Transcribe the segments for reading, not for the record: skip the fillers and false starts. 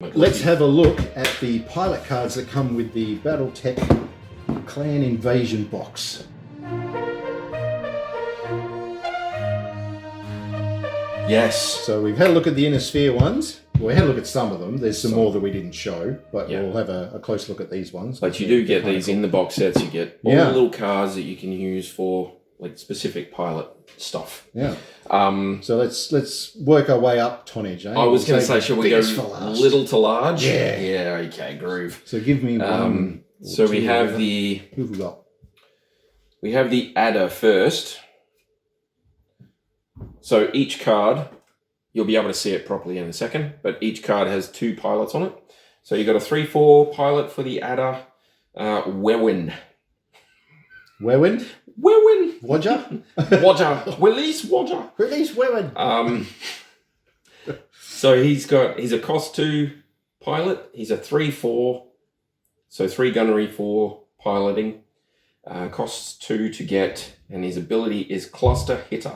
Let's have a look at the pilot cards that come with the BattleTech Clan Invasion box. Yes. So we've had a look at the Inner Sphere ones. Well, we had a look at some of them. There's some more that we didn't show, but we'll have a close look at these ones. But you do get these in the box sets. You get all the little cards that you can use for like specific pilot stuff. Yeah. So let's work our way up tonnage. I was going to say, shall we go little to large? Yeah. Yeah. Okay. Groove. So give me one. So we have the. Who have we got? We have the adder first. So each card, you'll be able to see it properly in a second, but each card has 2 pilots on it. So you've got a 3/4 pilot for the adder, Wewin. Wewin? Wewin. Wodger? Wodger. Release Wodger. Release Wewin. So he's a cost 2 pilot. He's a 3/4. So 3 gunnery, 4 piloting. Costs 2 to get, and his ability is cluster hitter.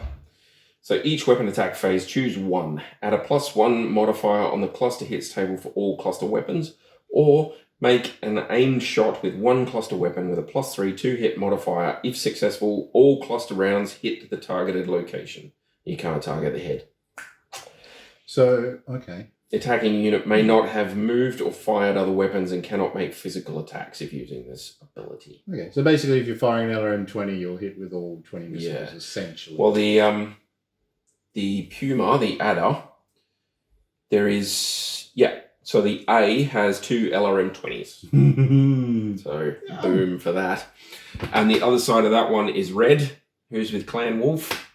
So each weapon attack phase, choose 1. Add a +1 modifier on the cluster hits table for all cluster weapons, or make an aimed shot with 1 cluster weapon with a +3 2-hit modifier. If successful, all cluster rounds hit the targeted location. You can't target the head. So, okay. The attacking unit may not have moved or fired other weapons and cannot make physical attacks if using this ability. Okay, so basically if you're firing an LRM-20, you'll hit with all 20 missiles, essentially. Well, the Puma, the adder, there is, so the A has 2 LRM-20s. So, boom for that. And the other side of that one is Red, who's with Clan Wolf.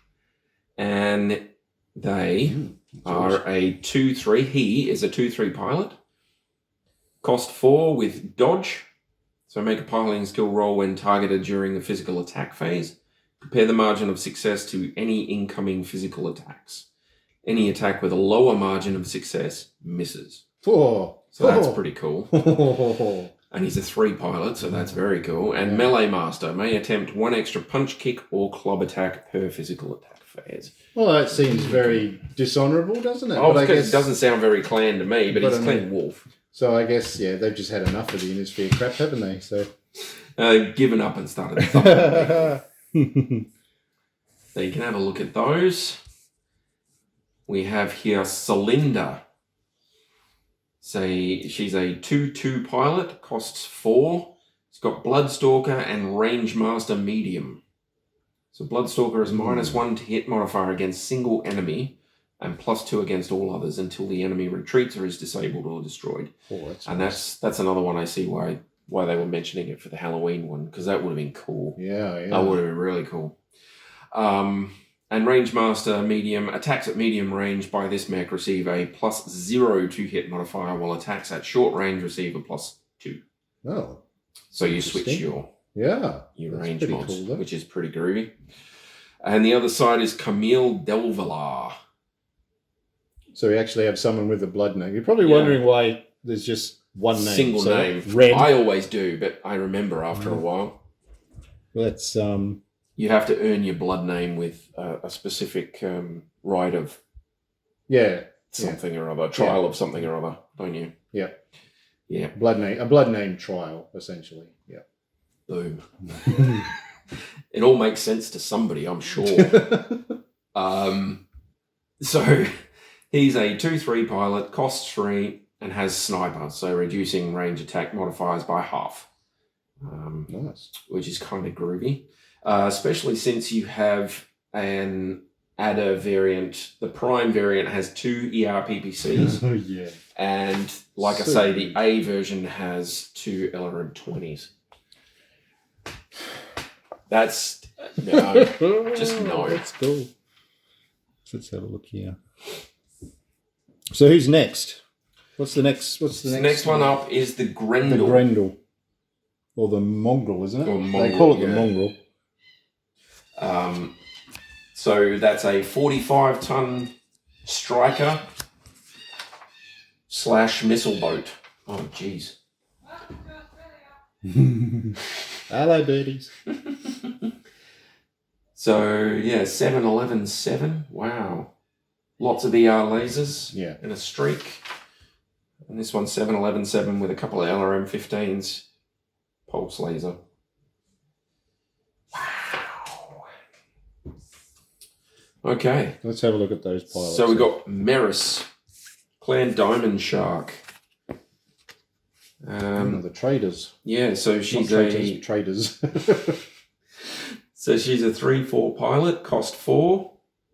And they are a 2/3. He is a 2/3 pilot. Cost 4 with Dodge. So make a piloting skill roll when targeted during the physical attack phase. Compare the margin of success to any incoming physical attacks. Any attack with a lower margin of success misses. 4. So that's pretty cool. And he's a 3 pilot, so that's very cool. And Melee Master may attempt 1 extra punch, kick, or club attack per physical attack phase. Well, that seems very dishonourable, doesn't it? Oh, it doesn't sound very Clan to me, but he's Clan Wolf. So I guess, they've just had enough of the Inner Sphere crap, haven't they? So given up and started thumping. So you can have a look at those. We have here Celinda. She's a 2/2 pilot, costs 4. It's got Bloodstalker and Range Master Medium. So Bloodstalker is -1 to hit modifier against single enemy and +2 against all others until the enemy retreats or is disabled or destroyed. That's another one I see why they were mentioning it for the Halloween one, because that would have been cool. Yeah. That would have been really cool. And Range Master Medium, attacks at medium range by this mech receive a +0 to hit modifier, while attacks at short range receive a +2. Oh. So you switch your range mods, cool, which is pretty groovy. And the other side is Camille Delvalar. So we actually have someone with a blood name. You're probably wondering why there's just one name. Single name. Red. I always do, but I remember after a while. Let's You have to earn your blood name with a specific rite of something or other, trial of something or other, don't you? Yeah. Yeah. A blood name trial, essentially. Yeah. Boom. It all makes sense to somebody, I'm sure. So he's a 2/3 pilot, costs 3, and has sniper, so reducing range attack modifiers by half. Nice. Which is kind of groovy. Especially since you have an adder variant. The Prime variant has 2 ERPPCs. Oh, yeah. And like I say, the A version has 2 LRM-20s. That's... no. Just no. That's cool. Let's have a look here. So who's next? What's the next one up is the Grendel. The Grendel. Or the Mongrel, isn't it? Or Mongrel, they call it the Mongrel. So that's a 45-ton striker / missile boat. Oh, jeez. Hello, birdies. So, 7.11.7. Wow. Lots of ER lasers in a streak. And this one's 711-7 with a couple of LRM-15s. Pulse laser. Wow. Okay. Let's have a look at those pilots. So we got Meris, Clan Diamond Shark. The traders. Yeah, so she's traders. So she's a 3/4 pilot, cost 4,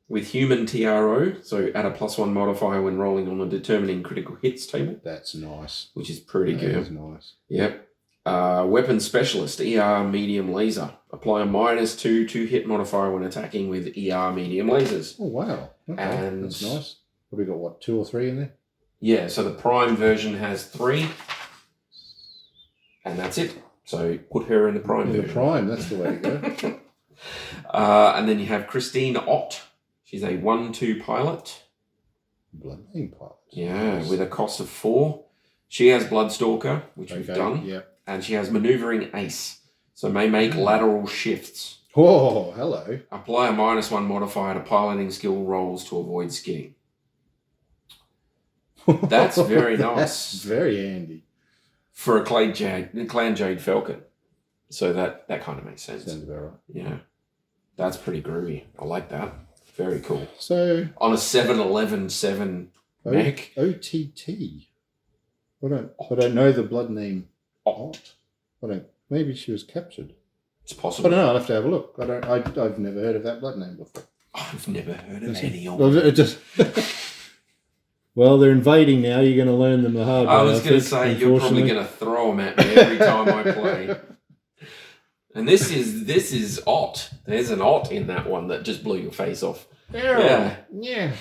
with human TRO. So add a +1 modifier when rolling on a determining critical hits table. That's nice. Which is pretty good. That is nice. Yep. Weapon specialist, ER medium laser. Apply a -2 to hit modifier when attacking with ER medium lasers. Oh wow. Okay. And that's nice. Have we got what, 2 or 3 in there? Yeah, so the prime version has 3. And that's it. So put her in the prime version. The prime, that's the way to go. And then you have Christine Ott. She's a 1/2 pilot. Blood name pilot. Yeah, Nice. with a cost of 4. She has Bloodstalker, which we've done. Yeah. And she has Maneuvering Ace. So may make lateral shifts. Oh, hello. Apply a -1 modifier to piloting skill rolls to avoid skidding. That's very nice. That's very handy. For a Clan Jade Falcon. So that kind of makes sense. Sounds about right. Yeah. That's pretty groovy. I like that. Very cool. So On a 711-7 mech. OTT. I don't know the blood name. Ott. Maybe she was captured. It's I possible. don't know. I'll have to have a look. I've never heard of that blood name before. I've never heard of any of Well, them. it just. Well, they're invading now. You're going to learn them the hard way. I was going to say, you're probably going to throw them at me every time I play. And this is Ott. There's an Ott in that one that just blew your face off. Yeah. Yeah.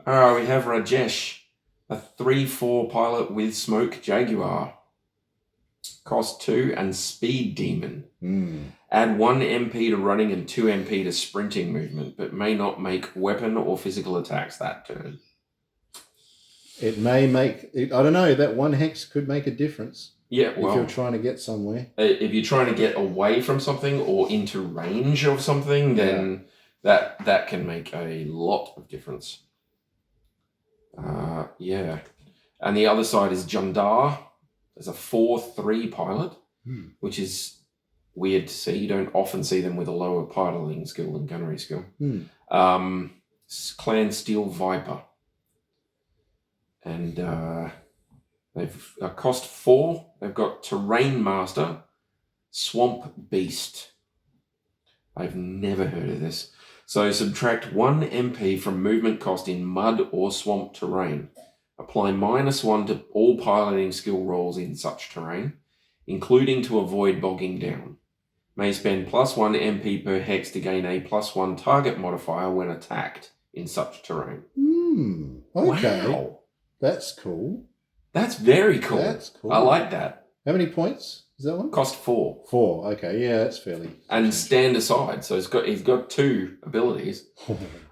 We have Rajesh, a 3/4 pilot with Smoke Jaguar. Cost 2 and Speed Demon. Add 1 MP to running and 2 MP to sprinting movement, but may not make weapon or physical attacks that turn. It may make. I don't know. That 1 hex could make a difference. Yeah, well, if you're trying to get somewhere. If you're trying to get away from something or into range of something, then that can make a lot of difference. Yeah. And the other side is Jundar. There's a 4/3 pilot, which is weird to see. You don't often see them with a lower piloting skill than gunnery skill. Clan Steel Viper. And they've cost 4. They've got Terrain Master, Swamp Beast. I've never heard of this. So subtract 1 MP from movement cost in mud or swamp terrain. Apply -1 to all piloting skill rolls in such terrain, including to avoid bogging down. May spend +1 MP per hex to gain a +1 target modifier when attacked in such terrain. Okay. Wow. That's cool. That's very cool. That's cool. I like that. How many points is that one? Cost 4. 4. Okay. Yeah, that's fairly. And stand aside. So he's got 2 abilities.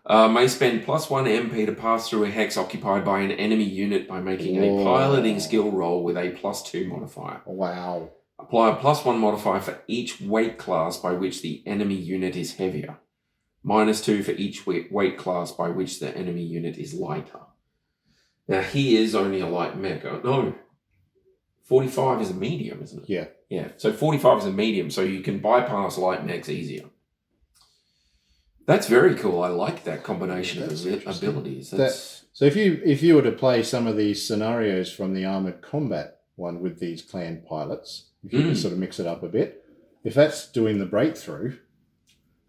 May spend +1 MP to pass through a hex occupied by an enemy unit by making a piloting skill roll with a +2 modifier. Wow. Apply a +1 modifier for each weight class by which the enemy unit is heavier. -2 for each weight class by which the enemy unit is lighter. Now, he is only a light mech. No. 45 is a medium, isn't it? Yeah. Yeah. So 45 is a medium, so you can bypass light mechs easier. That's very cool. I like that combination of abilities. So if you were to play some of these scenarios from the Armoured Combat one with these clan pilots, if you could sort of mix it up a bit, if that's doing the breakthrough,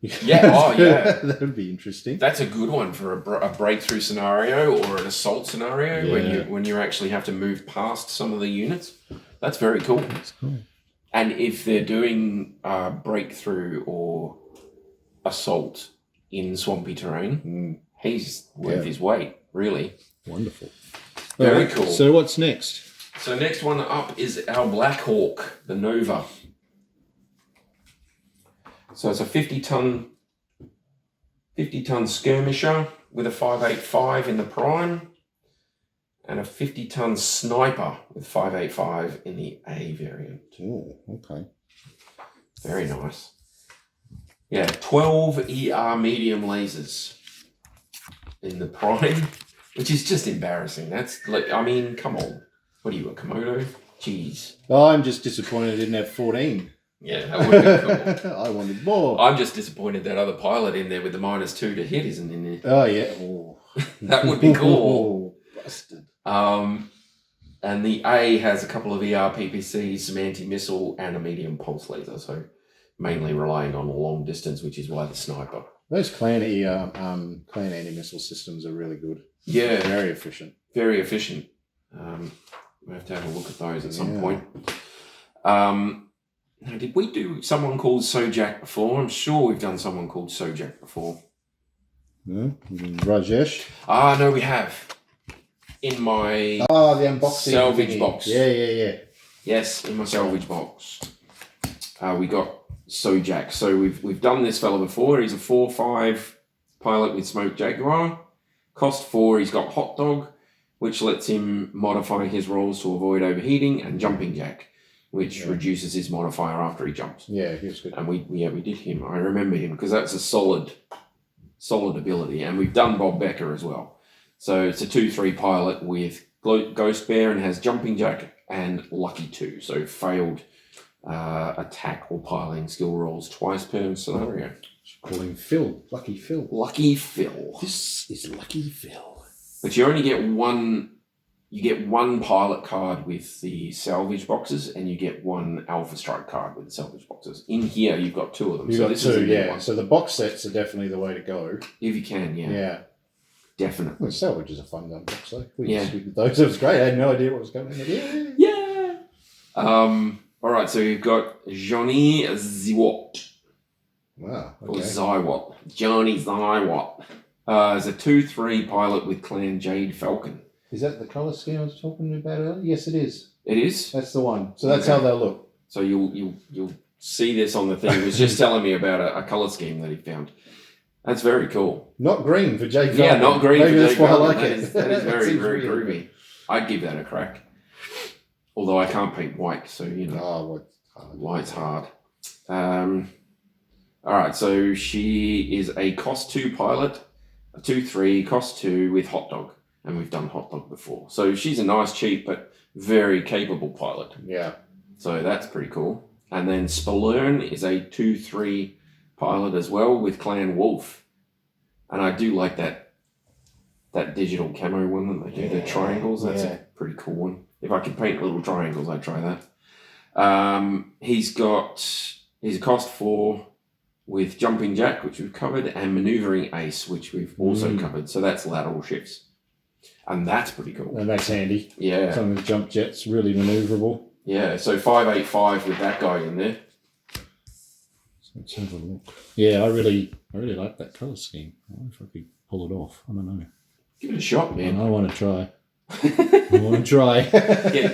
that would be interesting. That's a good one for a breakthrough scenario or an assault scenario when you actually have to move past some of the units. That's very cool. That's cool. And if they're doing breakthrough or assault in swampy terrain, he's worth his weight, really. Wonderful. Very cool. So what's next? So next one up is our Black Hawk, the Nova. So it's a 50-ton skirmisher with a 585 in the prime and a 50-ton sniper with 585 in the A variant. Oh, okay. Very nice. Yeah, 12 ER medium lasers in the prime Which is just embarrassing. That's like, I mean, come on. What are you, a Komodo? Jeez. I'm just disappointed I didn't have 14. Yeah, that would have been cool. I wanted more. I'm just disappointed that other pilot in there with the -2 to hit isn't in there. Oh, yeah. Oh. That would be cool. Busted. And the A has a couple of ERPPCs, some anti-missile, and a medium pulse laser. So mainly relying on long distance, which is why the sniper. Those clan anti-missile systems are really good. Yeah. Very efficient. Very efficient. We have to have a look at those at some point. Now, did we do someone called Sojak before? I'm sure we've done someone called Sojak before. No? Rajesh? No, we have. In my the unboxing salvage thingy. box. Yeah. Yes, in my salvage box. We got Sojak. So we've done this fella before. He's a 4/5 pilot with Smoke Jaguar. Cost 4, he's got Hot Dog, which lets him modify his rolls to avoid overheating, and Jumping Jack, which reduces his modifier after he jumps. Yeah, he was good. And we did him. I remember him because that's a solid ability. And we've done Bob Becker as well. So it's a 2/3 pilot with Ghost Bear and has Jumping Jack and Lucky 2. So failed attack or piling skill rolls twice per scenario. Call him Phil. Lucky Phil. Lucky Phil. This is Lucky Phil. But you only get one. You get one pilot card with the salvage boxes, and you get one Alpha Strike card with the salvage boxes. In here, you've got 2 of them. You've so got this 2, is a new yeah. one. So the box sets are definitely the way to go. If you can, yeah. Yeah. Definitely. Well, salvage is a fun gun box, though. We Yeah. did those. It was great. I had no idea what was going on. Yeah. All right, so you've got Johnny Ziwat. Wow. Or Okay. Zywat. Johnny Zywat. Is a 2/3 pilot with Clan Jade Falcon. Is that the colour scheme I was talking about earlier? Yes, it is. It is? That's the one. So that's Okay. how they'll look. So you'll see this on the thing. He was just telling me about a colour scheme that he found. That's very cool. Not green for Jake. Yeah, not green Maybe for that's Jake why I Falcon. like That it. is very, Seems very weird. groovy. I'd give that a crack. Although I can't paint white, so you know. Oh, what? White's hard. All right, so she is a cost 2 pilot, a 2/3, cost 2 with Hot Dog, and we've done Hot Dog before. So she's a nice, cheap, but very capable pilot. Yeah. So that's pretty cool. And then Spallown is a 2/3 pilot as well with Clan Wolf, and I do like that digital camo one that they do, the triangles. That's a pretty cool one. If I could paint little triangles, I'd try that. He's a cost 4 with Jumping Jack, which we've covered, and Maneuvering Ace, which we've also covered. So that's lateral shifts. And that's pretty cool. And that's handy. Yeah. Some of the jump jets, really manoeuvrable. Yeah, so 585 with that guy in there. Let's have a look. Yeah, I really like that colour scheme. I wonder if I could pull it off. I don't know. Give it a shot, man. I want to try.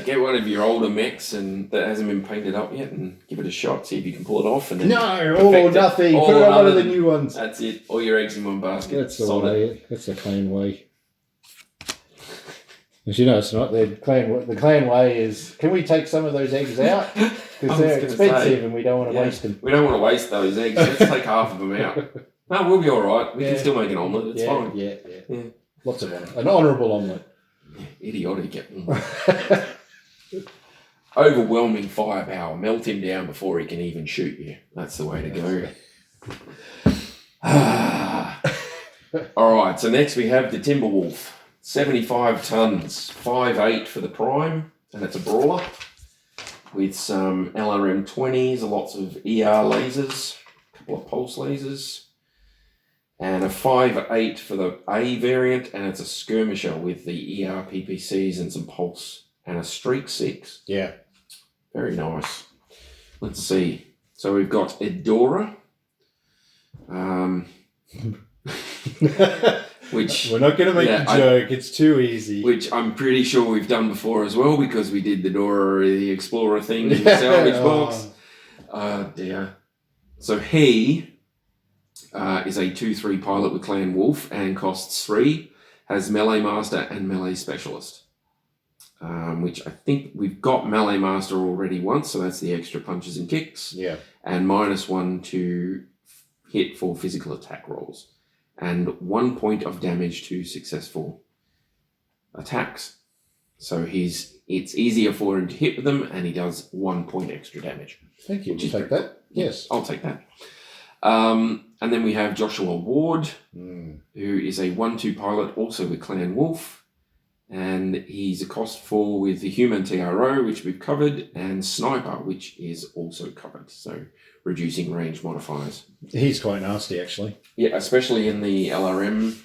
Get one of your older mechs and that hasn't been painted up yet and give it a shot. See if you can pull it off. And then nothing. All Put it on one of the nothing. new ones. That's it. All your eggs in one basket. That's the Solid. way. That's the clan way. As you know, it's not the clan way is. Can we take some of those eggs out? Because they're expensive and we don't want to waste them. We don't want to waste those eggs. Let's take half of them out. No, we'll be all right. We can still make an omelette. It's fine. Yeah. Lots of honour. An honourable omelette. Idiotic. Overwhelming firepower. Melt him down before he can even shoot you. That's the way to go. All right, so next we have the Timberwolf. 75 tons, 5'8" for the prime, and it's a brawler with some LRM 20s, lots of ER lasers, a couple of pulse lasers, and a 5'8" for the A variant, and it's a skirmisher with the ER PPCs and some pulse, and a streak 6. Yeah. Very nice. Let's see. So we've got Edora. Which we're not going to make a joke. It's too easy. Which I'm pretty sure we've done before as well because we did the Dora the Explorer thing in the salvage box. Dear. So he is a 2/3 pilot with Clan Wolf and costs 3. Has Melee Master and Melee Specialist. Which I think we've got Melee Master already once, so that's the extra punches and kicks. Yeah. And -1 to hit for physical attack rolls. And 1 point of damage to successful attacks. So it's easier for him to hit with them, and he does 1 point extra damage. Thank you. We'll take that. Yes. I'll take that. And then we have Joshua Ward, who is a 1/2 pilot, also with Clan Wolf. And he's a cost 4 with the Human TRO, which we've covered, and Sniper, which is also covered. So reducing range modifiers. He's quite nasty, actually. Yeah, especially in the LRM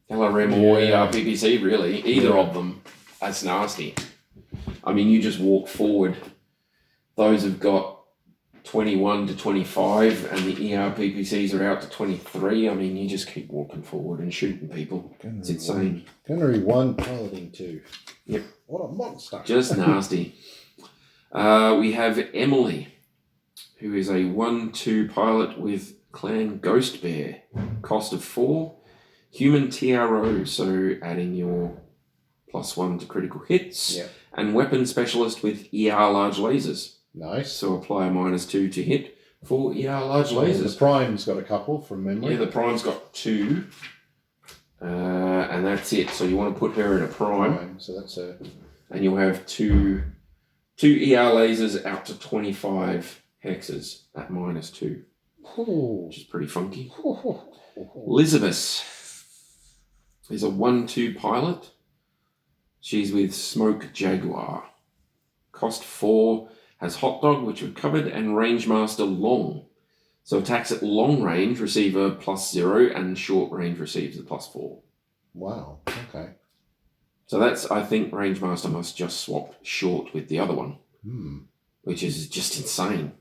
or PPC, really. Either of them, that's nasty. I mean, you just walk forward. Those have got 21 to 25, and the PPCs are out to 23. I mean, you just keep walking forward and shooting people. It's insane. Gunnery 1, piloting 2. Yep. What a monster. Just nasty. We have Emily, who is a 1/2 pilot with Clan Ghost Bear. Cost of 4. Human TRO, so adding your +1 to critical hits. Yep. And weapon specialist with large lasers. Nice. So apply a -2 to hit for large lasers. The Prime's got a couple from memory. Yeah, the Prime's got 2. And that's it. So you want to put her in a Prime. So that's a... And you'll have two lasers out to 25 hexes at -2. Which is pretty funky. Elizabeth is a 1/2 pilot. She's with Smoke Jaguar. Cost 4. Has Hot Dog, which we've covered, and Rangemaster Long. So attacks at long range receive a +0, and short range receives a +4. Wow, okay. So that's, I think Rangemaster must just swap short with the other one, which is just insane.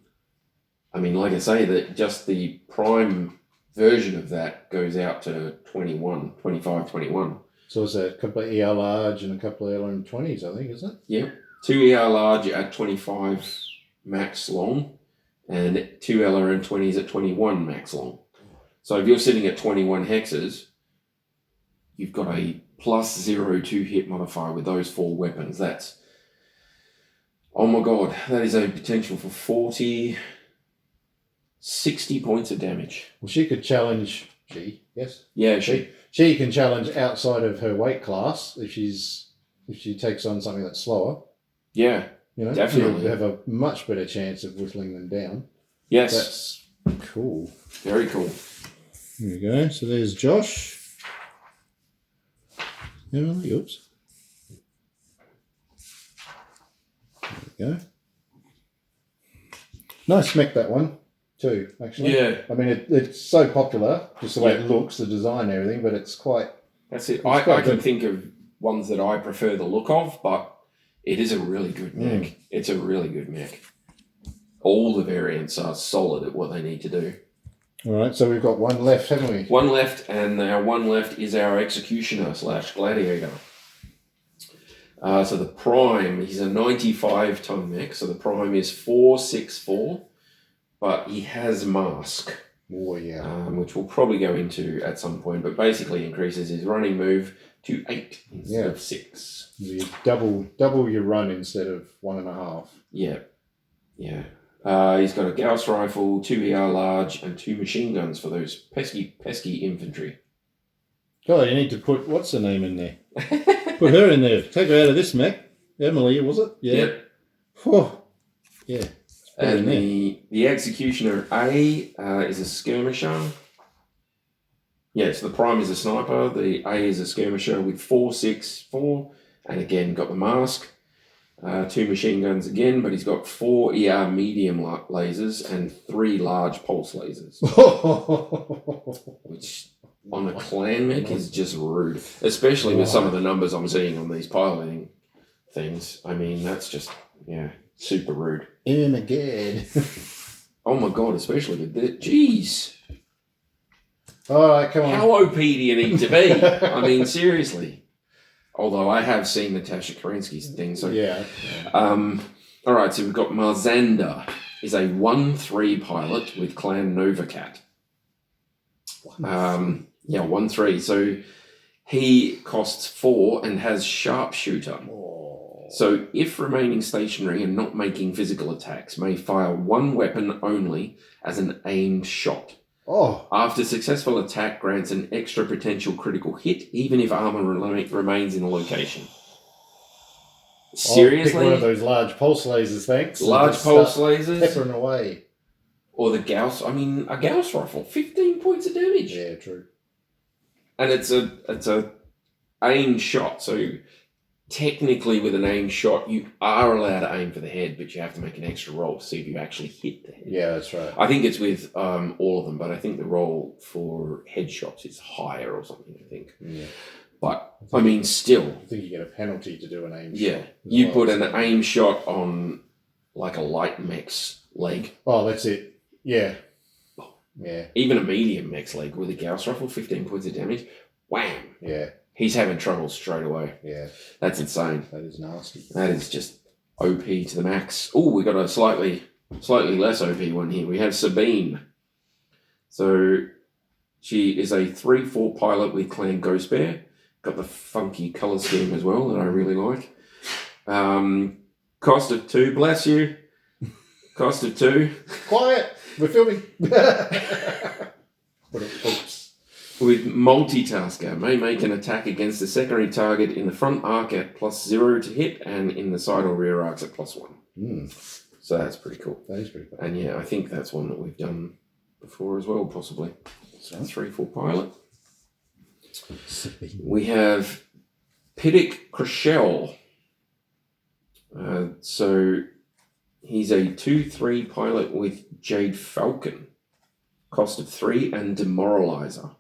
I mean, like I say, that just the Prime version of that goes out to 25, 21. So it's a couple of ER large and a couple of LM20s, I think, isn't it? Yeah. 2 ER large at 25 max long, and 2 LRM20s at 21 max long. So if you're sitting at 21 hexes, you've got a +0 hit modifier with those 4 weapons. That's, oh my god, that is a potential for 40, 60 points of damage. Well, she could challenge... Yes? Yeah, She can challenge outside of her weight class if she takes on something that's slower. Yeah, you know, definitely. You have a much better chance of whittling them down. Yes. That's cool. Very cool. Here we go. So there's Josh. Emily, oops. There we go. Nice mech, that one, too, actually. Yeah. I mean, it's so popular, just the way it looks, the design and everything, but it's quite... That's it. I can think of ones that I prefer the look of, but it is a really good mech. It's a really good mech. All the variants are solid at what they need to do. All right, so we've got one left, haven't we? One left, and our one left is our Executioner / Gladiator. So the Prime, he's a 95-ton mech, so the Prime is 464, but he has Mask. Oh, yeah. Which we'll probably go into at some point, but basically increases his running move to 8 instead of 6. You double your run instead of 1.5. Yeah. He's got a Gauss rifle, 2 ER large, and 2 machine guns for those pesky infantry. God, you need to put, what's her name in there? Put her in there. Take her out of this mech. Emily, was it? Yeah. Yep. Oh, yeah. And the Executioner A is a skirmisher. Yeah, so the Prime is a sniper. The A is a skirmisher with 464, and again got the Mask. 2 machine guns again, but he's got 4 ER medium lasers and 3 large pulse lasers. Which on a clan mech is just rude. Especially with some of the numbers I'm seeing on these piloting things. I mean, that's just, super rude. Oh my god. Oh my god, especially with this. Jeez. All right, come on. How OP do you need to be? I mean, seriously. Although I have seen Natasha Kerensky's thing, so... Yeah. All right, so we've got Marzander. Is a 1/3 pilot with Clan Novacat. 1/3. So he costs 4 and has Sharpshooter. Oh. So if remaining stationary and not making physical attacks, may fire 1 weapon only as an aimed shot. Oh, After successful attack, grants an extra potential critical hit, even if armor remains in the location. Seriously? Pick one of those large pulse lasers, thanks. Large pulse lasers? Peppering away. Or the Gauss. I mean, a Gauss rifle, 15 points of damage. Yeah, true. And it's a aimed shot, so technically with an aimed shot, you are allowed to aim for the head, but you have to make an extra roll to see if you actually hit the head. Yeah, that's right. I think it's with all of them, but I think the roll for headshots is higher or something, I think. Yeah. But, I mean, still. I think you get a penalty to do an aim shot. Yeah. You put an aim shot on, like, a light mech's leg. Oh, that's it. Yeah. Yeah. Even a medium mech's leg with a Gauss rifle, 15 points of damage. Wham! Yeah. He's having trouble straight away. Yeah. That's insane. That is nasty. That is just OP to the max. Oh, we got a slightly less OP one here. We have Sabine. So she is a 3/4 pilot with Clan Ghost Bear. Got the funky colour scheme as well that I really like. Cost of 2. Bless you. Cost of 2. Quiet. We're filming. Oops. With multitasker, may make an attack against a secondary target in the front arc at +0 to hit, and in the side or rear arcs at +1. So that's pretty cool. That is pretty cool. And yeah, I think that's one that we've done before as well, possibly. So 3/4 pilot. We have Piddick Krishel. So he's a 2/3 pilot with Jade Falcon. Cost of 3 and Demoralizer.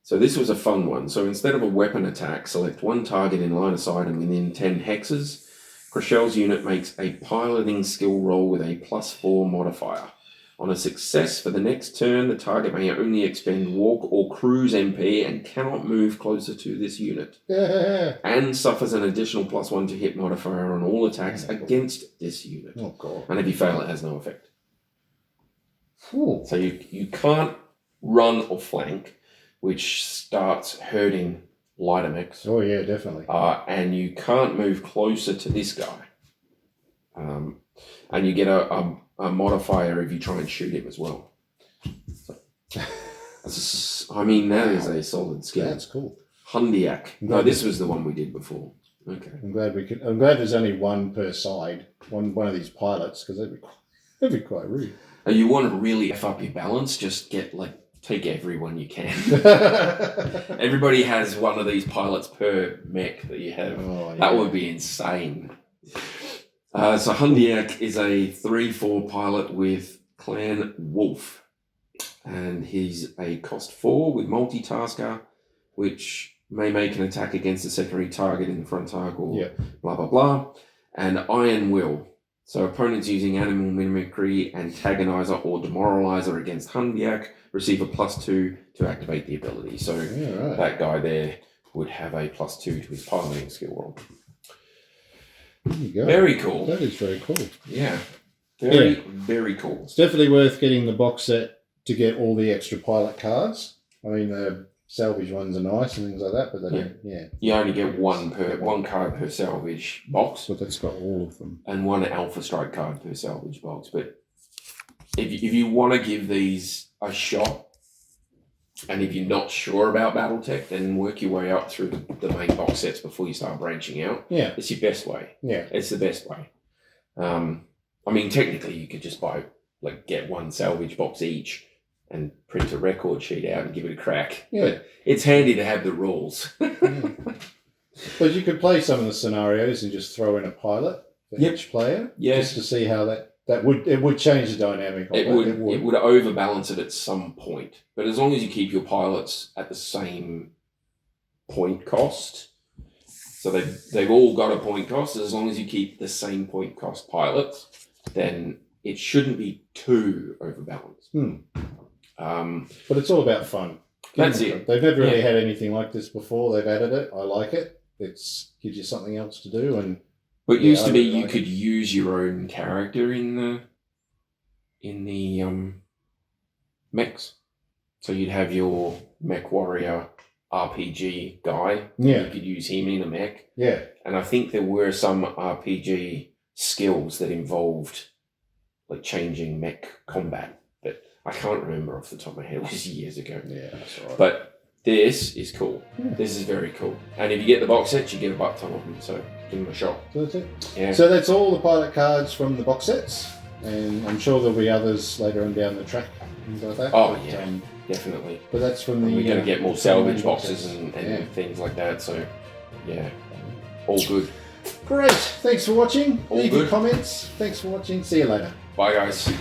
So this was a fun one. So instead of a weapon attack, select one target in line of sight and within 10 hexes. Krishel's unit makes a piloting skill roll with a +4 modifier. On a success for the next turn, the target may only expend walk or cruise MP and cannot move closer to this unit. And suffers an additional +1 to hit modifier on all attacks against this unit. Oh, God. And if you fail, it has no effect. Ooh. So you can't run or flank, which starts hurting lighter mechs. Oh, yeah, definitely. And you can't move closer to this guy. And you get a modifier if you try and shoot him as well. I mean, that is a solid skill. That's cool. Hundiak. No, this was the one we did before. Okay. I'm glad there's only one per side, one of these pilots, because that'd be quite rude. You want to really F up your balance, just take everyone you can. Everybody has one of these pilots per mech that you have. Oh, yeah. That would be insane. So Hundiak is a 3/4 pilot with Clan Wolf. And he's a cost 4 with multitasker, which may make an attack against a secondary target in the front arc or blah, blah, blah. And Iron Will. So opponents using animal mimicry, antagonizer, or demoralizer against Hundiak receive a +2 to activate the ability. So that guy there would have a +2 to his piloting skill roll. There you go. Very cool. That is very cool. Yeah. Very cool. It's definitely worth getting the box set to get all the extra pilot cards. I mean, the salvage ones are nice and things like that, but they don't, You only get one card per salvage box. But that's got all of them. And one Alpha Strike card per salvage box. But if you want to give these a shot, and if you're not sure about BattleTech, then work your way up through the main box sets before you start branching out. Yeah. It's your best way. Yeah. It's the best way. I mean, technically, you could just get one salvage box each and print a record sheet out and give it a crack. Yeah. But it's handy to have the rules. But you could play some of the scenarios and just throw in a pilot for each player. Just to see how that would change the dynamic of it. It would overbalance it at some point. But as long as you keep your pilots at the same point cost, so they've all got a point cost, as long as you keep the same point cost pilots, then it shouldn't be too overbalanced. But it's all about fun. That's it. They've never really had anything like this before. They've added it. I like it. It gives you something else to do. But it used to be you could use your own character in the mechs. So you'd have your mech warrior RPG guy. Yeah. You could use him in a mech. Yeah. And I think there were some RPG skills that involved changing mech combat. But I can't remember off the top of my head. It was years ago. Yeah, that's all right. But this is cool. This is very cool. And if you get the box sets, you get a butt ton of them. So give them a shot. So that's it. Yeah. So that's all the pilot cards from the box sets, and I'm sure there'll be others later on down the track. Things like that. Oh, but, yeah. Definitely. But that's from the. We're going to get more salvage boxes boxes. and things like that. So, yeah. All good. Great. Thanks for watching. All Leave your good. comments. Thanks for watching. See you later. Bye, guys.